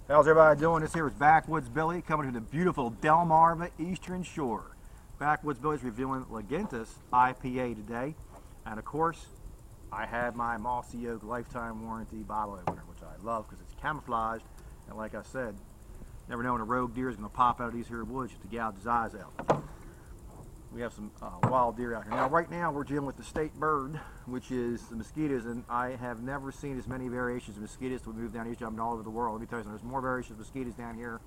How's everybody doing? This here is Backwoods Billy coming to the beautiful Delmarva Eastern Shore. Backwoods Billy's reviewing Lagunitas I.P.A. today. And of course, I have my Mossy Oak Lifetime Warranty bottle opener, which I love because it's camouflaged. And like I said, never know when a rogue deer is going to pop out of these here woods just to gouge his eyes out. We have some wild deer out here. Now, right now, we're dealing with the state bird, which is the mosquitoes, and I have never seen as many variations of mosquitoes till we moved down east, jumping all over the world. Let me tell you something, there's more variations of mosquitoes down here,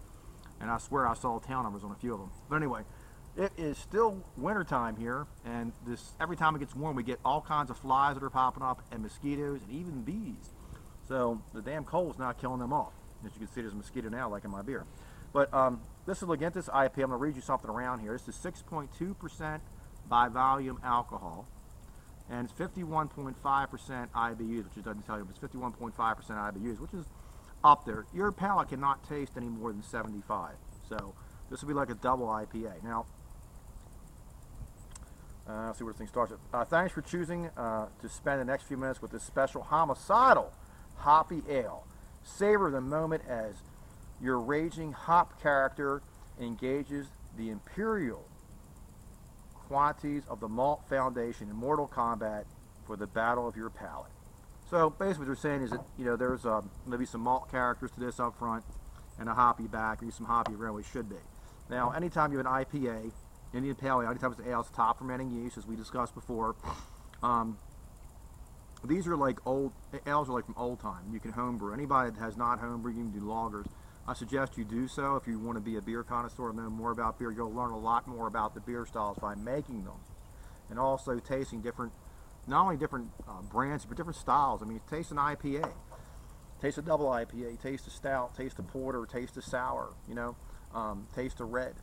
and I swear I saw town numbers on a few of them. But anyway, it is still wintertime here, and every time it gets warm, we get all kinds of flies that are popping up, and mosquitoes, and even bees. So the damn cold's not killing them off. As you can see, there's a mosquito now, like in my beer. But this is Lagunitas I.P.A. I'm going to read you something around here. This is 6.2% by volume alcohol, and it's 51.5% IBUs, which it doesn't tell you, but it's 51.5% IBUs, which is up there. Your palate cannot taste any more than 75. So this will be like a double IPA. Now, let's see where this thing starts. Thanks for choosing to spend the next few minutes with this special homicidal hoppy ale. Savor the moment as your raging hop character engages the imperial quantities of the malt foundation in mortal combat for the battle of your palate. So basically what they're saying is that, you know, there's maybe some malt characters to this up front and a hoppy back, or some hoppy really should be. Now, anytime you have an IPA, Indian Pale Ale, anytime it's an ale, it's top fermenting yeast, as we discussed before. These are like ales are like from old time. You can homebrew. Anybody that has not homebrewed, you can do lagers. I suggest you do so if you want to be a beer connoisseur and know more about beer. You'll learn a lot more about the beer styles by making them, and also tasting different, not only different brands, but different styles. I mean, taste an IPA, taste a double IPA, taste a stout, taste a porter, taste a sour, you know, taste a red.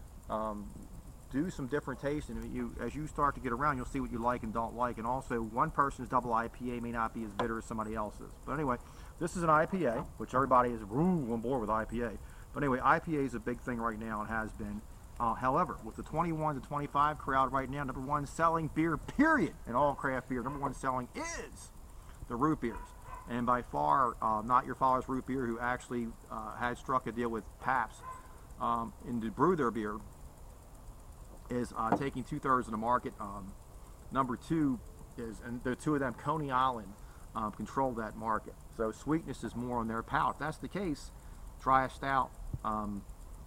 Do some different tasting. As you start to get around, you'll see what you like and don't like. And also, one person's double IPA may not be as bitter as somebody else's. But anyway, this is an IPA, which everybody is on board with IPA. But anyway, IPA is a big thing right now and has been. However, with the 21 to 25 crowd right now, number one selling beer, period, in all craft beer, number one selling is the root beers. And by far, not your father's root beer, who actually had struck a deal with Pabst to brew their beer, is taking 2/3 of the market. Number two is, and the two of them, Coney Island, control that market. So sweetness is more on their palate. If that's the case, try a stout.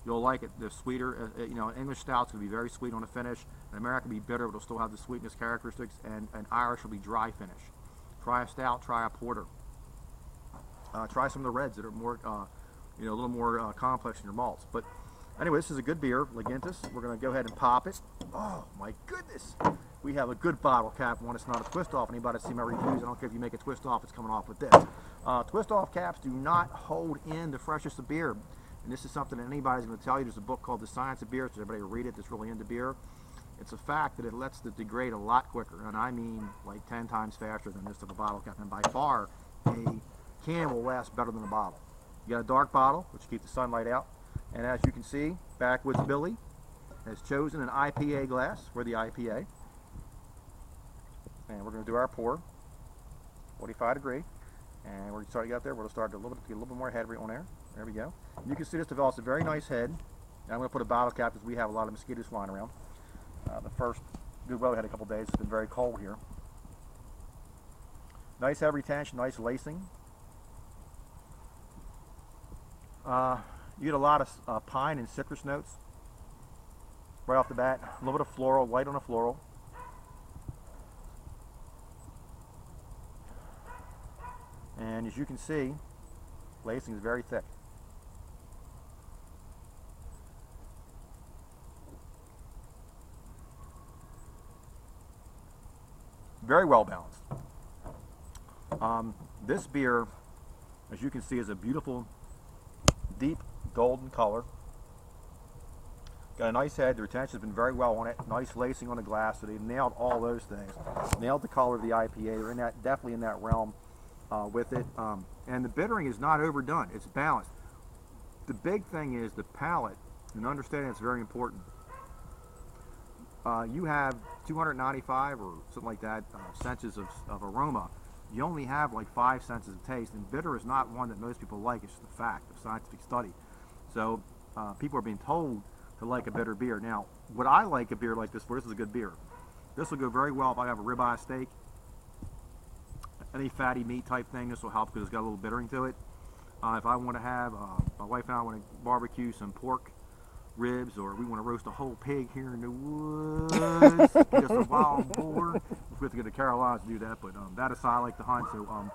You'll like it. The sweeter, you know, English stout's going to be very sweet on the finish. An American will be bitter, but it'll still have the sweetness characteristics. And an Irish will be dry finish. Try a stout. Try a porter. Try some of the reds that are more, you know, a little more complex in your malts. But anyway, this is a good beer, Lagunitas. We're going to go ahead and pop it. Oh, my goodness. We have a good bottle cap one. It's not a twist off. Anybody see my reviews? I don't care if you make a twist off, it's coming off with this. Twist off caps do not hold in the freshness of beer. And this is something that anybody's going to tell you. There's a book called The Science of Beer, so everybody will read it that's really into beer. It's a fact that it lets it degrade a lot quicker. And I mean like 10 times faster than this of a bottle cap. And by far, a can will last better than a bottle. You got a dark bottle, which keeps the sunlight out. And as you can see, Backwoods Billy has chosen an IPA glass for the IPA. And we're going to do our pour, 45 degree. And we're starting to get up there. We're going to start to get a little bit more head on there. There we go. You can see this develops a very nice head. And I'm going to put a bottle cap because we have a lot of mosquitoes flying around. The first good weather we had a couple days. It's been very cold here. Nice head retention, nice lacing. You get a lot of pine and citrus notes right off the bat. A little bit of floral, light on the floral. And as you can see, lacing is very thick. Very well balanced. This beer, as you can see, is a beautiful, deep golden color. Got a nice head. The retention has been very well on it. Nice lacing on the glass. So they nailed all those things. Nailed the color of the IPA. They're in that, definitely in that realm with it. And the bittering is not overdone. It's balanced. The big thing is the palate, and understanding it's very important. You have 295 or something like that senses of aroma. you only have like 5 senses of taste, and bitter is not one that most people like. It's just a fact of scientific study. So people are being told to like a bitter beer. Now, what I like a beer like this for, this is a good beer. This will go very well if I have a ribeye steak, any fatty meat type thing. This will help because it's got a little bittering to it. If I want to have, my wife and I want to barbecue some pork ribs, or we want to roast a whole pig here in the woods, just a wild boar. We have to go to Carolinas to do that, but that aside, I like to hunt, so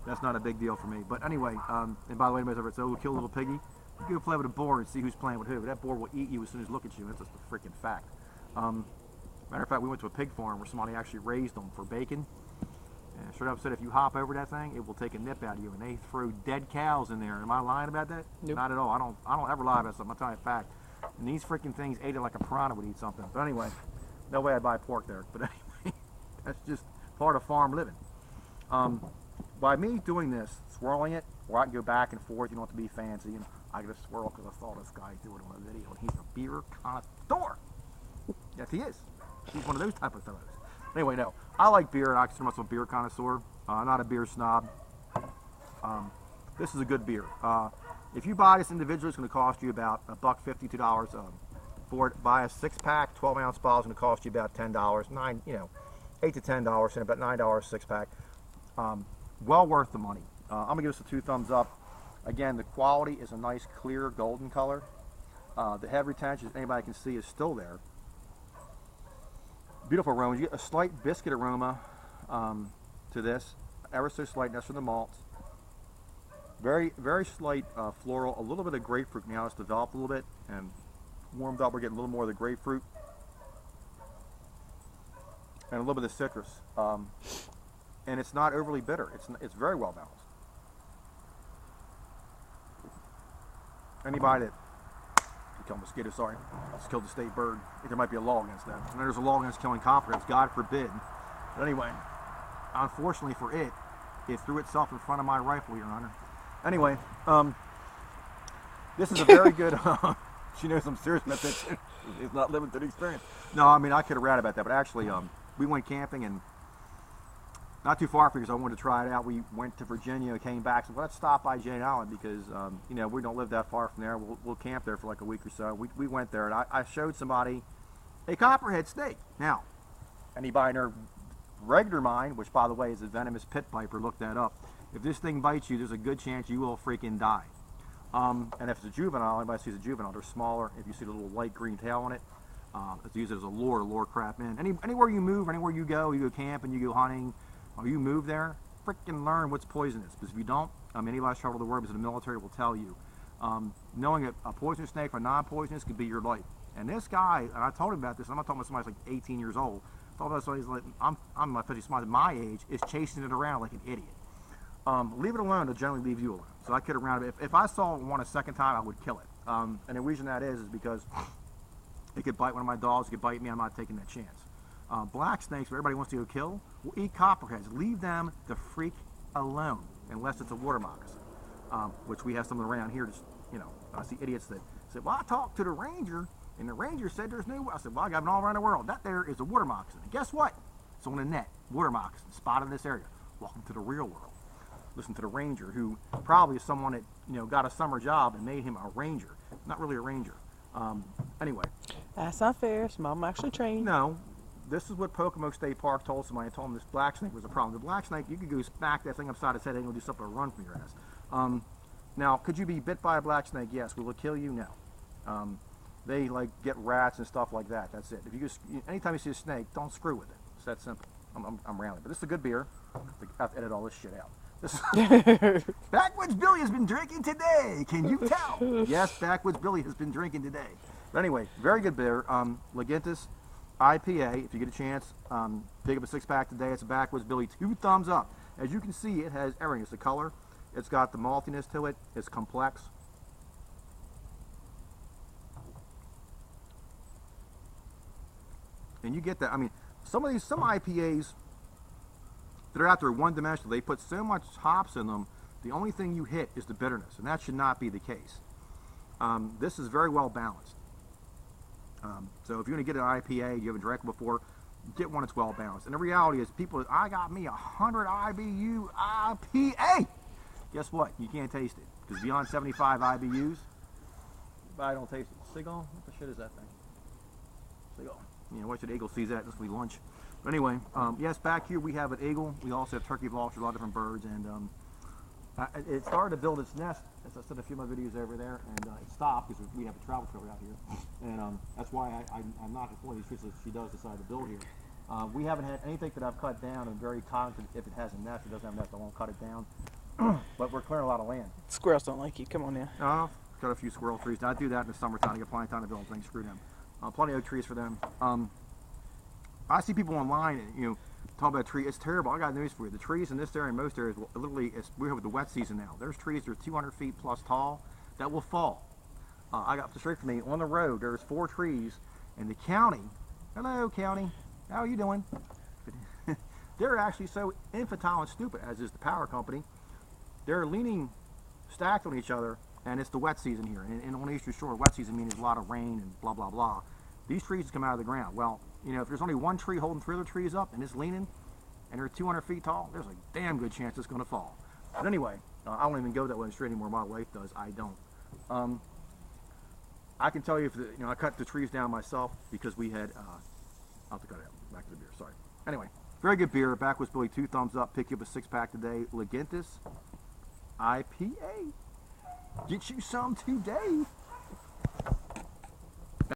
that's not a big deal for me. But anyway, and by the way, anybody's ever said, oh, we'll kill a little piggy, you go play with a boar and see who's playing with who. That boar will eat you as soon as it looks at you. That's just a freaking fact. Matter of fact, we went to a pig farm where somebody actually raised them for bacon. And straight up said, if you hop over that thing, it will take a nip out of you. And they throw dead cows in there. Am I lying about that? Nope. Not at all. I don't ever lie about something. I'm telling you a fact. And these freaking things ate it like a piranha would eat something. But anyway, no way I'd buy pork there. But anyway, that's just part of farm living. By me doing this, swirling it, where I can go back and forth, you don't have to be fancy. You know, I can just swirl because I saw this guy do it on a video, and he's a beer connoisseur. Yes, he is. He's one of those type of fellows. Anyway, no, I like beer, and I consider myself a beer connoisseur. Not a beer snob. This is a good beer. If you buy this individually, it's going to cost you about $1.50, $2 for it. Buy a 6-pack, 12-ounce bottle is going to cost you about $10, $8 to $10, and about $9 6-pack. Well worth the money. I'm going to give this a 2 thumbs up. Again, the quality is a nice, clear, golden color. The head retention, as anybody can see, is still there. Beautiful aroma. You get a slight biscuit aroma to this, ever so slight. That's from the malts. Very, very slight floral. A little bit of grapefruit now. It's developed a little bit and warmed up. We're getting a little more of the grapefruit and a little bit of citrus. And it's not overly bitter. It's very well balanced. Anybody that kill mosquito, sorry, just killed the state bird. I think there might be a law against that. And there's a law against killing copperheads, God forbid. But anyway, unfortunately for it, it threw itself in front of my rifle, Your Honor. Anyway, this is a very good, she knows I'm serious about that. It's not living through the experience. No, I mean, I could have ratted about that, but actually, we went camping and not too far from here because I wanted to try it out. We went to Virginia, came back, so let's stop by Jane Island because, you know, we don't live that far from there. We'll camp there for like a week or so. We went there and I showed somebody a copperhead snake. Now, anybody in their regular mind, which by the way is a venomous pit viper, look that up. If this thing bites you, there's a good chance you will freaking die. And if it's a juvenile, anybody sees a juvenile, they're smaller. If you see the little light green tail on it, it's used as a lure to lure crap in. Anywhere you move, anywhere you go camp and you go hunting, or you move there, freaking learn what's poisonous. Because if you don't, any less trouble the word because the military will tell you. Knowing a poisonous snake or non-poisonous could be your life. And this guy, and I told him about this, I'm not talking about somebody like 18 years old. I told him somebody's like, I'm my 50 somebody my age is chasing it around like an idiot. Leave it alone, it'll generally leave you alone. So I kid around. If I saw one a second time, I would kill it. And the reason that is because it could bite one of my dogs, it could bite me, I'm not taking that chance. Black snakes, who everybody wants to go kill, will eat copperheads. Leave them the freak alone, unless it's a water moccasin, which we have some around here. Just, you know, I see idiots that say, well, I talked to the ranger, and the ranger said there's no. I said, well, I got them all around the world. That there is a water moccasin. And guess what? It's on a net. Water moccasin, spotted in this area. Welcome to the real world. Listen to the ranger, who probably is someone that, you know, got a summer job and made him a ranger. Not really a ranger. Anyway. That's not fair. His mom actually trained. No. This is what Pocomoke State Park told somebody. I told them this black snake was a problem. The black snake, you could go smack that thing upside its head and it'll do something to run from your ass. Now, could you be bit by a black snake? Yes. Will it kill you? No. They like get rats and stuff like that. That's it. If you anytime you see a snake, don't screw with it. It's that simple. I'm rambling, but this is a good beer. I have to edit all this shit out. Backwoods Billy has been drinking today. Can you tell? Yes, Backwoods Billy has been drinking today. But anyway, very good beer. Lagunitas I.P.A. If you get a chance, pick up a 6-pack today. It's a Backwoods Billy. 2 thumbs up. As you can see, it has everything. It's the color. It's got the maltiness to it. It's complex. And you get that. I mean, some IPAs that are out there one-dimensional, they put so much hops in them, the only thing you hit is the bitterness, and that should not be the case. This is very well balanced. So if you're going to get an IPA, you haven't drank it before, get one that's well balanced. And the reality is, people, I got me 100 IBU I.P.A. Guess what? You can't taste it because beyond 75 IBUs, I don't taste it. Seagull? What the shit is that thing? Seagull. You know, why should Eagle sees that? This will be lunch. But anyway, yes, back here we have an eagle. We also have turkey vultures, a lot of different birds, and it started to build its nest, as I said in a few of my videos over there, and it stopped because we have a travel trailer out here, and that's why I'm not in one of these trees that she does decide to build here. We haven't had anything that I've cut down. I'm very confident if it has a nest, it doesn't have a nest, I won't cut it down. But we're clearing a lot of land. Squirrels don't like you. Come on now. Cut a few squirrel trees. I do that in the summertime. I get plenty of time to build things. Screw them. Plenty of oak trees for them. I see people online, you know, talk about trees. It's terrible. I got news for you. The trees in this area, in most areas, literally, we're with the wet season now. There's trees that are 200 feet plus tall that will fall. I got straight from me on the road. There's 4 trees in the county. Hello, county. How are you doing? They're actually so infantile and stupid, as is the power company. They're leaning stacked on each other, and it's the wet season here. And on the Eastern Shore, wet season means a lot of rain and blah, blah, blah. These trees come out of the ground. Well, you know, if there's only one tree holding 3 other trees up and it's leaning, and they're 200 feet tall, there's a damn good chance it's going to fall. But anyway, I don't even go that way straight anymore. My wife does. I don't. I can tell you, if you know, I cut the trees down myself because we had. I'll have to cut it out. Back to the beer. Sorry. Anyway, very good beer. Backwoods Billy, 2 thumbs up. Pick you up a 6-pack today. Lagunitas I.P.A. Get you some today.